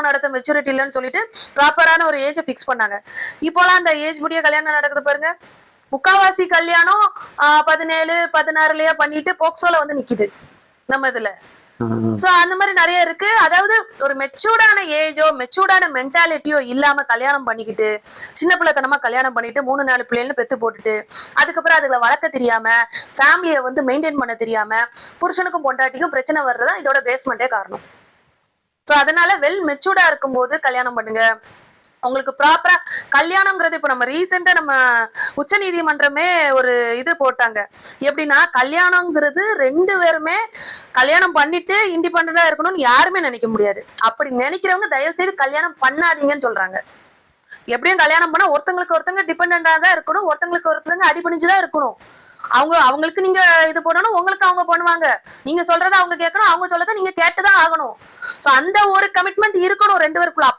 நடத்த மெச்சூரிட்டி இல்லைன்னு சொல்லிட்டு ப்ராப்பரான ஒரு ஏஜ் பிக்ஸ் பண்ணாங்க. இப்போலாம் அந்த ஏஜ் முடிய கல்யாணம் நடக்குது பாருங்க. முக்காவாசி கல்யாணம் 17 16லயே பண்ணிட்டு போக்சோல வந்து நிக்குது நம்ம இதுல. சோ அந்த மாதிரி நிறைய இருக்கு. அதாவது ஒரு மெச்சூர்டான ஏஜோ மெச்சூர்டான மென்டாலிட்டியோ இல்லாம கல்யாணம் பண்ணிக்கிட்டு சின்ன பிள்ளைத்தனமா கல்யாணம் பண்ணிட்டு 3 4 பிள்ளைன்னு பெத்து போட்டுட்டு அதுக்கப்புறம் அதுல வளர்க்க தெரியாம ஃபேமிலியை வந்து மெயின்டைன் பண்ண தெரியாம புருஷனுக்கும் பொண்டாட்டிக்கும் பிரச்சனை வர்றதா இதோட பேஸ்மெண்டே காரணம். சோ அதனால வெல் மெச்சூர்டா இருக்கும் போது கல்யாணம் பண்ணுங்க. உங்களுக்கு ப்ராப்பரா கல்யாணம்ங்கிறது இப்ப நம்ம ரீசெண்டா நம்ம உச்ச நீதிமன்றமே ஒரு இது போட்டாங்க. எப்படின்னா கல்யாணம்ங்கிறது 2 பேருமே கல்யாணம் பண்ணிட்டு இண்டிபெண்டா இருக்கணும்னு யாருமே நினைக்க முடியாது. அப்படி நினைக்கிறவங்க தயவு செய்து கல்யாணம் பண்ணாதீங்கன்னு சொல்றாங்க. எப்படியும் கல்யாணம் பண்ணா ஒருத்தங்களுக்கு ஒருத்தங்க டிபெண்டா தான் இருக்கணும், ஒருத்தங்களுக்கு ஒருத்தங்க அடிபணிஞ்சுதான் இருக்கணும். அவங்களுக்கு நீங்க இது பண்ணணும், உங்களுக்கு அவங்க பண்ணுவாங்க. நீங்க சொல்றத அவங்க கேட்கணும், அவங்க சொல்றத நீங்க கேட்டுதான் ஆகணும். சோ அந்த ஒரு கமிட்மெண்ட் இருக்கணும் 2 பேருக்குள்ள.